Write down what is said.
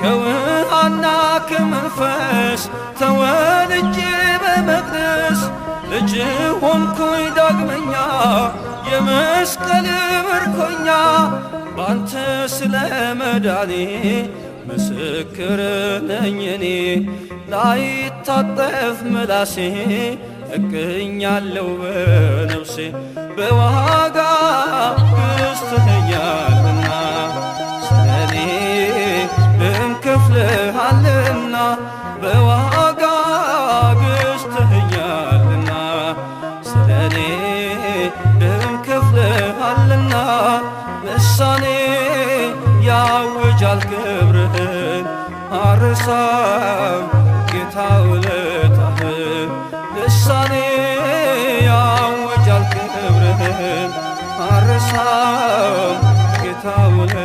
ከውሃና ከመንፈስ ተወልጄ በመቅደስ ልጅ ሆንኩኝ ዳግመኛ የመስቀል ምርኮኛ ባንተ ስለ መዳኔ ምስክር ነኝ እኔ ላይታጠፍ ምላሴ እገኛለሁ በነፍሴ በዋጋ ገዝተኸኛልና ስለኔ ደም ከፍለሃልና በዋጋ ገዝተኸኛልና ስለኔ ደም ከፍለሃልና ልሳኔ ያውጃል ክብርህን አርሳም ጌታ ውለታህን ልሳኔ ያውጃል ክብርህን አርሳም ጌታ ውለታህን